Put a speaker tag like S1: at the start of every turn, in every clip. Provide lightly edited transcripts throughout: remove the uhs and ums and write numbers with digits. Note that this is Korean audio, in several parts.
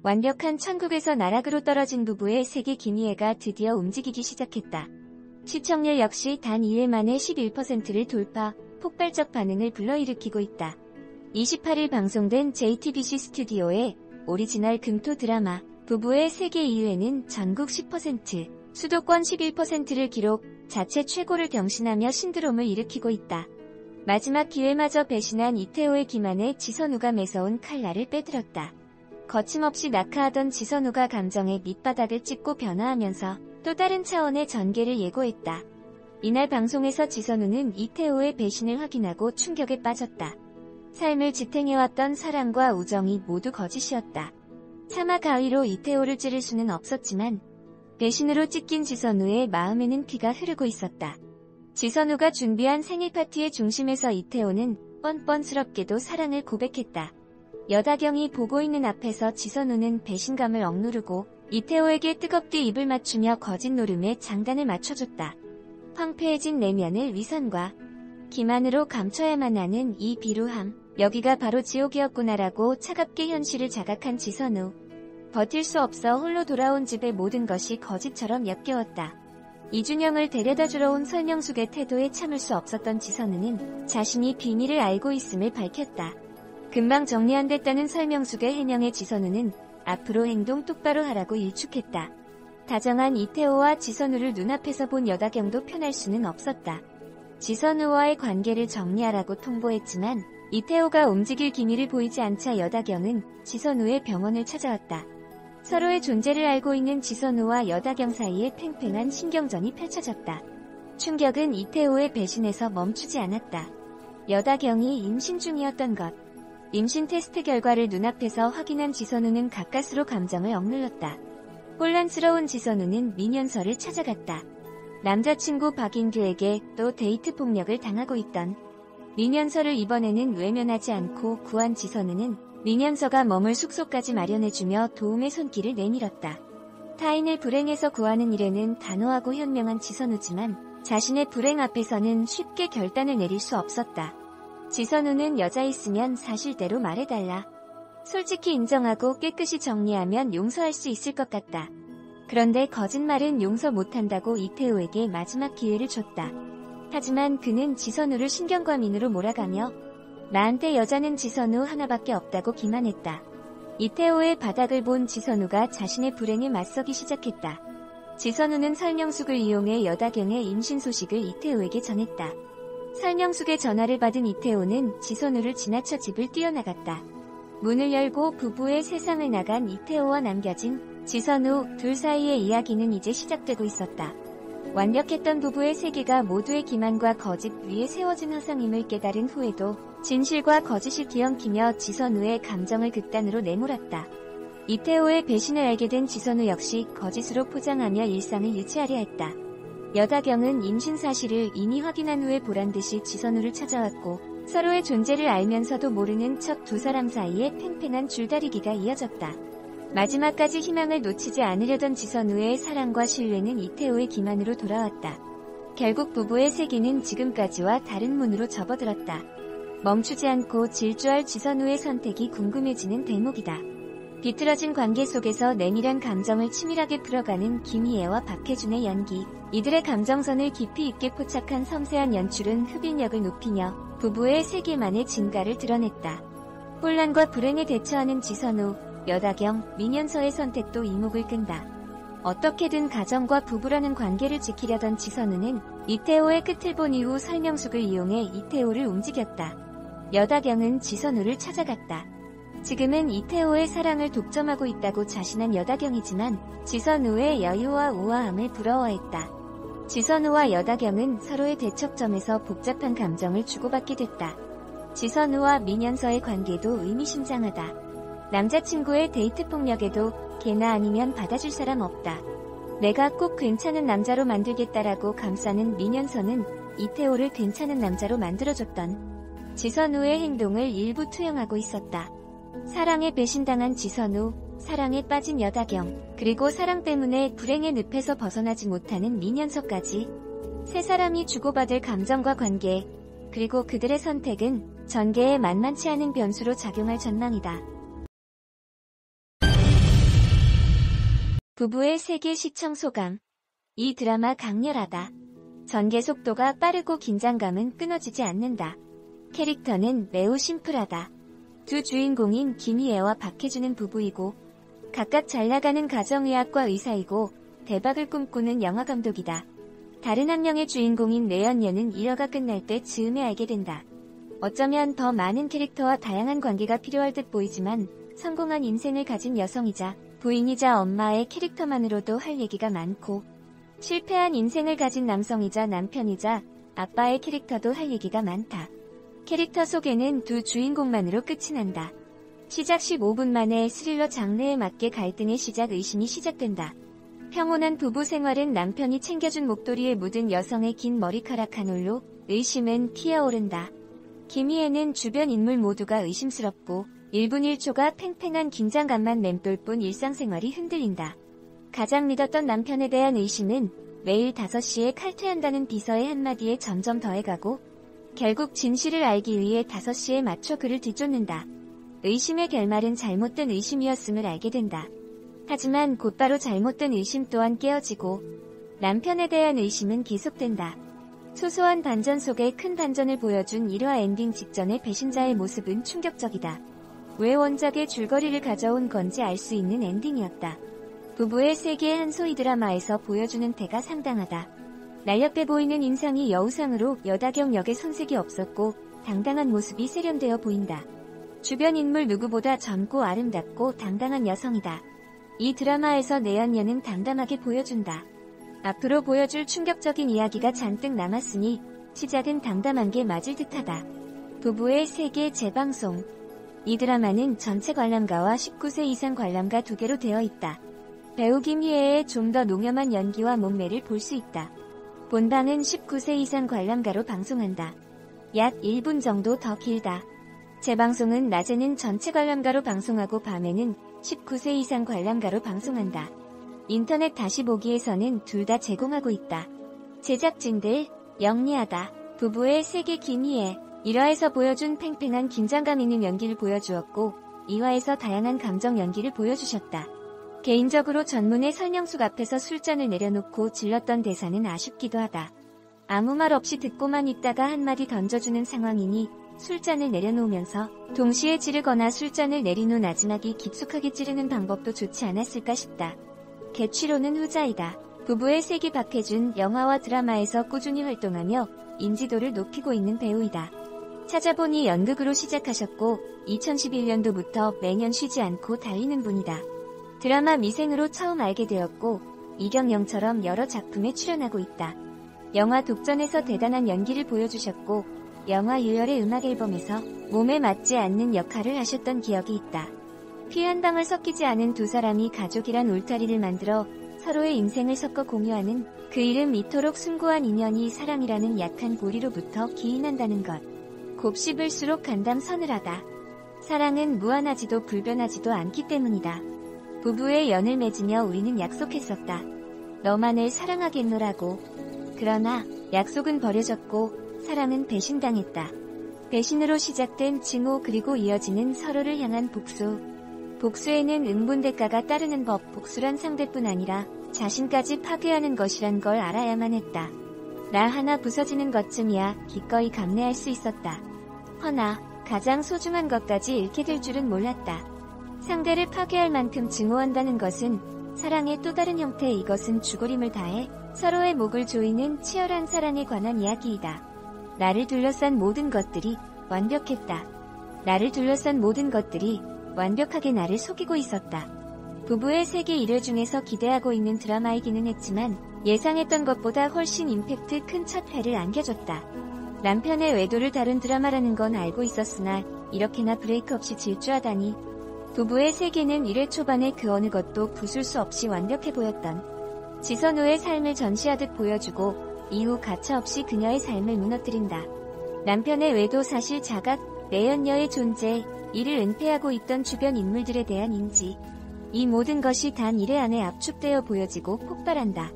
S1: 완벽한 천국에서 나락으로 떨어진 부부의 세계 김희애가 드디어 움직이기 시작했다. 시청률 역시 단 2회 만에 11%를 돌파, 폭발적 반응을 불러일으키고 있다. 28일 방송된 JTBC 스튜디오의 오리지널 금토 드라마 부부의 세계 2회는 전국 10%, 수도권 11%를 기록, 자체 최고를 경신하며 신드롬을 일으키고 있다. 마지막 기회마저 배신한 이태호의 기만에 지선우가 매서운 칼날을 빼들었다. 거침없이 낙하하던 지선우가 감정의 밑바닥을 찍고 변화하면서 또 다른 차원의 전개를 예고했다. 이날 방송에서 지선우는 이태호의 배신을 확인하고 충격에 빠졌다. 삶을 지탱해왔던 사랑과 우정이 모두 거짓이었다. 차마 가위로 이태호를 찌를 수는 없었지만 배신으로 찢긴 지선우의 마음에는 피가 흐르고 있었다. 지선우가 준비한 생일 파티의 중심에서 이태호는 뻔뻔스럽게도 사랑을 고백했다. 여다경이 보고 있는 앞에서 지선우는 배신감을 억누르고 이태호에게 뜨겁게 입을 맞추며 거짓 노름에 장단을 맞춰줬다. 황폐해진 내면을 위선과 기만으로 감춰야만 하는 이 비루함, 여기가 바로 지옥이었구나라고 차갑게 현실을 자각한 지선우. 버틸 수 없어 홀로 돌아온 집의 모든 것이 거짓처럼 역겨웠다. 이준영을 데려다주러 온 설명숙의 태도에 참을 수 없었던 지선우는 자신이 비밀을 알고 있음을 밝혔다. 금방 정리 안 됐다는 설명숙의 해명에 지선우는 앞으로 행동 똑바로 하라고 일축했다. 다정한 이태호와 지선우를 눈앞에서 본 여다경도 편할 수는 없었다. 지선우와의 관계를 정리하라고 통보했지만 이태호가 움직일 기미를 보이지 않자 여다경은 지선우의 병원을 찾아왔다. 서로의 존재를 알고 있는 지선우와 여다경 사이에 팽팽한 신경전이 펼쳐졌다. 충격은 이태호의 배신에서 멈추지 않았다. 여다경이 임신 중이었던 것. 임신 테스트 결과를 눈앞에서 확인한 지선우는 가까스로 감정을 억눌렀다. 혼란스러운 지선우는 민현서를 찾아갔다. 남자친구 박인규에게 또 데이트 폭력을 당하고 있던 민현서를 이번에는 외면하지 않고 구한 지선우는 민현서가 머물 숙소까지 마련해주며 도움의 손길을 내밀었다. 타인을 불행에서 구하는 일에는 단호하고 현명한 지선우지만 자신의 불행 앞에서는 쉽게 결단을 내릴 수 없었다. 지선우는 여자 있으면 사실대로 말해달라. 솔직히 인정하고 깨끗이 정리하면 용서할 수 있을 것 같다. 그런데 거짓말은 용서 못한다고 이태호에게 마지막 기회를 줬다. 하지만 그는 지선우를 신경과민으로 몰아가며 나한테 여자는 지선우 하나밖에 없다고 기만했다. 이태호의 바닥을 본 지선우가 자신의 불행에 맞서기 시작했다. 지선우는 설명숙을 이용해 여다경의 임신 소식을 이태호에게 전했다. 설명숙의 전화를 받은 이태호는 지선우를 지나쳐 집을 뛰어나갔다. 문을 열고 부부의 세상을 나간 이태호와 남겨진 지선우 둘 사이의 이야기는 이제 시작되고 있었다. 완벽했던 부부의 세계가 모두의 기만과 거짓 위에 세워진 화상임을 깨달은 후에도 진실과 거짓이 뒤엉키며 지선우의 감정을 극단으로 내몰았다. 이태호의 배신을 알게 된 지선우 역시 거짓으로 포장하며 일상을 유지하려 했다. 여다경은 임신 사실을 이미 확인한 후에 보란듯이 지선우를 찾아왔고 서로의 존재를 알면서도 모르는 척 두 사람 사이에 팽팽한 줄다리기가 이어졌다. 마지막까지 희망을 놓치지 않으려던 지선우의 사랑과 신뢰는 이태호의 기만으로 돌아왔다. 결국 부부의 세계는 지금까지와 다른 문으로 접어들었다. 멈추지 않고 질주할 지선우의 선택이 궁금해지는 대목이다. 비틀어진 관계 속에서 내밀한 감정을 치밀하게 풀어가는 김희애와 박해준의 연기, 이들의 감정선을 깊이 있게 포착한 섬세한 연출은 흡인력을 높이며 부부의 세계만의 진가를 드러냈다. 혼란과 불행에 대처하는 지선우, 여다경, 민현서의 선택도 이목을 끈다. 어떻게든 가정과 부부라는 관계를 지키려던 지선우는 이태호의 끝을 본 이후 설명숙을 이용해 이태호를 움직였다. 여다경은 지선우를 찾아갔다. 지금은 이태호의 사랑을 독점하고 있다고 자신한 여다경이지만 지선우의 여유와 우아함을 부러워했다. 지선우와 여다경은 서로의 대척점에서 복잡한 감정을 주고받게 됐다. 지선우와 민현서의 관계도 의미심장하다. 남자친구의 데이트 폭력에도 걔나 아니면 받아줄 사람 없다. 내가 꼭 괜찮은 남자로 만들겠다라고 감싸는 민현서는 이태호를 괜찮은 남자로 만들어줬던 지선우의 행동을 일부 투영하고 있었다. 사랑에 배신당한 지선우, 사랑에 빠진 여다경, 그리고 사랑 때문에 불행의 늪에서 벗어나지 못하는 민현서까지 세 사람이 주고받을 감정과 관계, 그리고 그들의 선택은 전개에 만만치 않은 변수로 작용할 전망이다. 부부의 세계 시청 소감. 이 드라마 강렬하다. 전개 속도가 빠르고 긴장감은 끊어지지 않는다. 캐릭터는 매우 심플하다. 두 주인공인 김희애와 박해준은 부부이고 각각 잘나가는 가정의학과 의사이고 대박을 꿈꾸는 영화감독이다. 다른 한 명의 주인공인 내연녀는 일화가 끝날 때 즈음에 알게 된다. 어쩌면 더 많은 캐릭터와 다양한 관계가 필요할 듯 보이지만 성공한 인생을 가진 여성이자 부인이자 엄마의 캐릭터만으로도 할 얘기가 많고 실패한 인생을 가진 남성이자 남편이자 아빠의 캐릭터도 할 얘기가 많다. 캐릭터 소개는 두 주인공만으로 끝이 난다. 시작 15분 만에 스릴러 장르에 맞게 갈등의 시작 의심이 시작된다. 평온한 부부 생활은 남편이 챙겨준 목도리에 묻은 여성의 긴 머리카락 한 올로 의심은 피어오른다. 김희애는 주변 인물 모두가 의심스럽고 1분 1초가 팽팽한 긴장감만 맴돌 뿐 일상생활이 흔들린다. 가장 믿었던 남편에 대한 의심은 매일 5시에 칼퇴한다는 비서의 한마디에 점점 더해가고 결국 진실을 알기 위해 5시에 맞춰 그를 뒤쫓는다. 의심의 결말은 잘못된 의심이었음을 알게 된다. 하지만 곧바로 잘못된 의심 또한 깨어지고 남편에 대한 의심은 계속된다. 소소한 반전 속에 큰 반전을 보여준 1화 엔딩 직전의 배신자의 모습은 충격적이다. 왜 원작의 줄거리를 가져온 건지 알 수 있는 엔딩이었다. 부부의 세계의 한 소위 드라마에서 보여주는 태가 상당하다. 날렵해 보이는 인상이 여우상으로 여다경 역의 손색이 없었고 당당한 모습이 세련되어 보인다. 주변 인물 누구보다 젊고 아름답고 당당한 여성이다. 이 드라마에서 내연녀는 담담하게 보여준다. 앞으로 보여줄 충격적인 이야기가 잔뜩 남았으니 시작은 담담한 게 맞을 듯하다. 부부의 세계 재방송. 이 드라마는 전체 관람가와 19세 이상 관람가 2개로 되어 있다. 배우 김희애의 좀 더 농염한 연기와 몸매를 볼 수 있다. 본방은 19세 이상 관람가로 방송한다. 약 1분 정도 더 길다. 재방송은 낮에는 전체 관람가로 방송하고 밤에는 19세 이상 관람가로 방송한다. 인터넷 다시 보기에서는 둘 다 제공하고 있다. 제작진들, 영리하다. 부부의 세계 김희애. 1화에서 보여준 팽팽한 긴장감 있는 연기를 보여주었고 2화에서 다양한 감정 연기를 보여주셨다. 개인적으로 전문의 설명숙 앞에서 술잔을 내려놓고 질렀던 대사는 아쉽기도 하다. 아무 말 없이 듣고만 있다가 한마디 던져주는 상황이니 술잔을 내려놓으면서 동시에 찌르거나 술잔을 내린 후 나지막이 깊숙하게 찌르는 방법도 좋지 않았을까 싶다. 개취로는 후자이다. 부부의 세기 박해준 영화와 드라마에서 꾸준히 활동하며 인지도를 높이고 있는 배우이다. 찾아보니 연극으로 시작하셨고 2011년도부터 매년 쉬지 않고 달리는 분이다. 드라마 미생으로 처음 알게 되었고 이경영처럼 여러 작품에 출연하고 있다. 영화 독전에서 대단한 연기를 보여주셨고 영화 유열의 음악 앨범에서 몸에 맞지 않는 역할을 하셨던 기억이 있다. 피 한 방울 섞이지 않은 두 사람이 가족이란 울타리를 만들어 서로의 인생을 섞어 공유하는 그 이름 이토록 숭고한 인연이 사랑이라는 약한 고리로부터 기인한다는 것. 곱씹을수록 간담 서늘하다. 사랑은 무한하지도 불변하지도 않기 때문이다. 부부의 연을 맺으며 우리는 약속했었다. 너만을 사랑하겠노라고. 그러나 약속은 버려졌고 사랑은 배신당했다. 배신으로 시작된 증오 그리고 이어지는 서로를 향한 복수. 복수에는 응분대가가 따르는 법. 복수란 상대뿐 아니라 자신까지 파괴하는 것이란 걸 알아야만 했다. 나 하나 부서지는 것쯤이야 기꺼이 감내할 수 있었다. 허나 가장 소중한 것까지 잃게 될 줄은 몰랐다. 상대를 파괴할 만큼 증오한다는 것은 사랑의 또 다른 형태. 이것은 죽으림을 다해 서로의 목을 조이는 치열한 사랑에 관한 이야기이다. 나를 둘러싼 모든 것들이 완벽했다. 나를 둘러싼 모든 것들이 완벽하게 나를 속이고 있었다. 부부의 세계 1회 중에서 기대하고 있는 드라마이기는 했지만 예상했던 것보다 훨씬 임팩트 큰 첫 회를 안겨줬다. 남편의 외도를 다룬 드라마라는 건 알고 있었으나 이렇게나 브레이크 없이 질주하다니. 부부의 세계는 1회 초반에 그 어느 것도 부술 수 없이 완벽해 보였던 지선우의 삶을 전시하듯 보여주고 이후 가차없이 그녀의 삶을 무너뜨린다. 남편의 외도 사실 자각, 내연녀의 존재, 이를 은폐하고 있던 주변 인물들에 대한 인지. 이 모든 것이 단 1회 안에 압축되어 보여지고 폭발한다.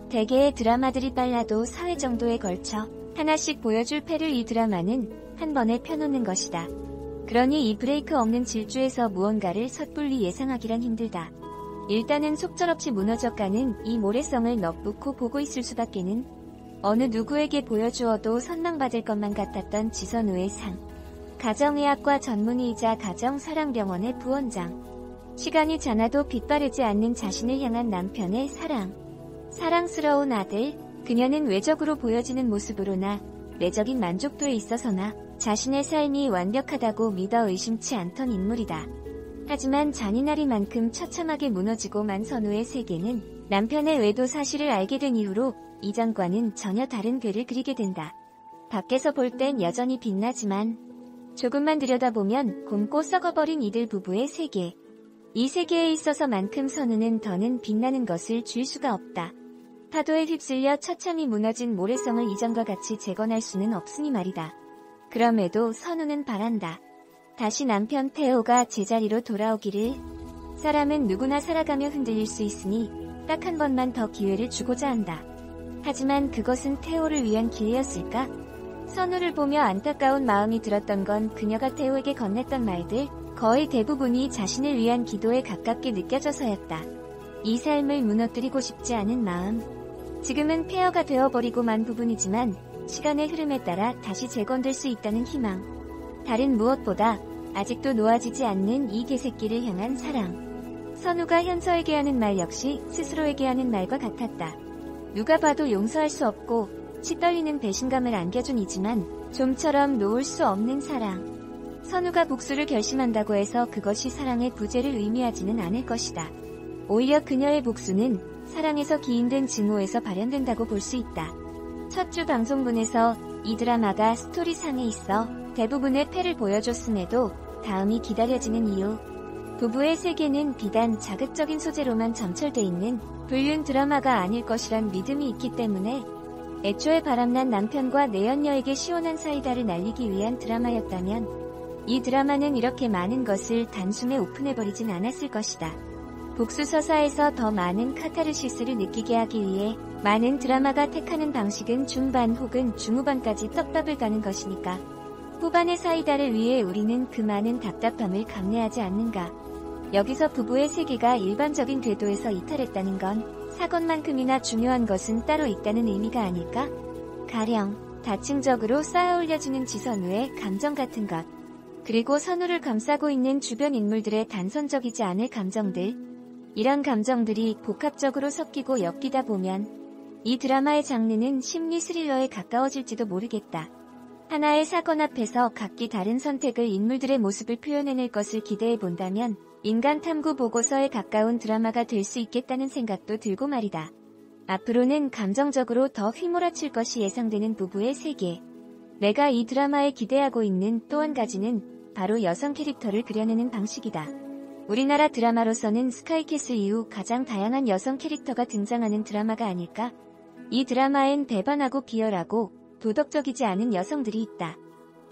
S1: 대개의 드라마들이 빨라도 4회 정도에 걸쳐 하나씩 보여줄 패를 이 드라마는 한 번에 펴놓는 것이다. 그러니 이 브레이크 없는 질주에서 무언가를 섣불리 예상하기란 힘들다. 일단은 속절없이 무너져가는 이 모래성을 넋놓고 보고 있을 수밖에는 어느 누구에게 보여주어도 선망받을 것만 같았던 지선우의 상. 가정의학과 전문의이자 가정사랑병원의 부원장. 시간이 지나도 빛바르지 않는 자신을 향한 남편의 사랑. 사랑스러운 아들. 그녀는 외적으로 보여지는 모습으로나 내적인 만족도에 있어서나 자신의 삶이 완벽하다고 믿어 의심치 않던 인물이다. 하지만 잔인하리만큼 처참하게 무너지고 만 선우의 세계는 남편의 외도 사실을 알게 된 이후로 이전과는 전혀 다른 궤를 그리게 된다. 밖에서 볼 땐 여전히 빛나지만 조금만 들여다보면 곪고 썩어버린 이들 부부의 세계. 이 세계에 있어서만큼 선우는 더는 빛나는 것을 줄 수가 없다. 파도에 휩쓸려 처참히 무너진 모래성을 이전과 같이 재건할 수는 없으니 말이다. 그럼에도 선우는 바란다. 다시 남편 태호가 제자리로 돌아오기를. 사람은 누구나 살아가며 흔들릴 수 있으니 딱 한 번만 더 기회를 주고자 한다. 하지만 그것은 태호를 위한 기회였을까? 선우를 보며 안타까운 마음이 들었던 건 그녀가 태호에게 건넸던 말들, 거의 대부분이 자신을 위한 기도에 가깝게 느껴져서였다. 이 삶을 무너뜨리고 싶지 않은 마음. 지금은 폐허가 되어버리고 만 부분이지만 시간의 흐름에 따라 다시 재건될 수 있다는 희망. 다른 무엇보다 아직도 놓아지지 않는 이 개새끼를 향한 사랑. 선우가 현서에게 하는 말 역시 스스로에게 하는 말과 같았다. 누가 봐도 용서할 수 없고 치떨리는 배신감을 안겨준 이지만 좀처럼 놓을 수 없는 사랑. 선우가 복수를 결심한다고 해서 그것이 사랑의 부재를 의미하지는 않을 것이다. 오히려 그녀의 복수는 사랑에서 기인된 증오에서 발현된다고 볼 수 있다. 첫 주 방송분에서 이 드라마가 스토리상에 있어 대부분의 패를 보여줬음에도 다음이 기다려지는 이유. 부부의 세계는 비단 자극적인 소재로만 점철돼 있는 불륜 드라마가 아닐 것이란 믿음이 있기 때문에 애초에 바람난 남편과 내연녀에게 시원한 사이다를 날리기 위한 드라마였다면 이 드라마는 이렇게 많은 것을 단숨에 오픈해버리진 않았을 것이다. 복수 서사에서 더 많은 카타르시스를 느끼게 하기 위해 많은 드라마가 택하는 방식은 중반 혹은 중후반까지 떡밥을 가는 것이니까 후반의 사이다를 위해 우리는 그 많은 답답함을 감내하지 않는가. 여기서 부부의 세계가 일반적인 궤도에서 이탈했다는 건 사건만큼이나 중요한 것은 따로 있다는 의미가 아닐까? 가령 다층적으로 쌓아 올려주는 지선우의 감정 같은 것. 그리고 선우를 감싸고 있는 주변 인물들의 단선적이지 않을 감정들. 이런 감정들이 복합적으로 섞이고 엮이다 보면 이 드라마의 장르는 심리 스릴러에 가까워질지도 모르겠다. 하나의 사건 앞에서 각기 다른 선택을 인물들의 모습을 표현해낼 것을 기대해 본다면 인간 탐구 보고서에 가까운 드라마가 될 수 있겠다는 생각도 들고 말이다. 앞으로는 감정적으로 더 휘몰아칠 것이 예상되는 부부의 세계. 내가 이 드라마에 기대하고 있는 또 한 가지는 바로 여성 캐릭터를 그려내는 방식이다. 우리나라 드라마로서는 스카이캐슬 이후 가장 다양한 여성 캐릭터가 등장하는 드라마가 아닐까? 이 드라마엔 배반하고 비열하고 도덕적이지 않은 여성들이 있다.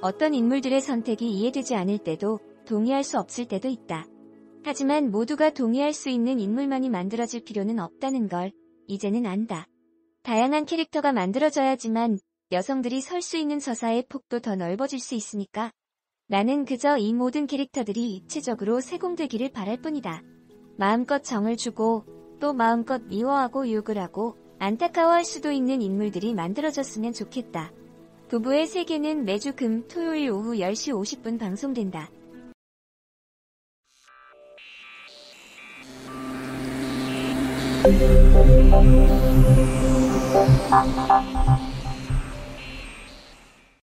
S1: 어떤 인물들의 선택이 이해되지 않을 때도 동의할 수 없을 때도 있다. 하지만 모두가 동의할 수 있는 인물만이 만들어질 필요는 없다는 걸 이제는 안다. 다양한 캐릭터가 만들어져야지만 여성들이 설 수 있는 서사의 폭도 더 넓어질 수 있으니까 나는 그저 이 모든 캐릭터들이 입체적으로 세공되기를 바랄 뿐이다. 마음껏 정을 주고 또 마음껏 미워하고 욕을 하고 안타까워할 수도 있는 인물들이 만들어졌으면 좋겠다. 부부의 세계는 매주 금, 토요일 오후 10시 50분 방송된다.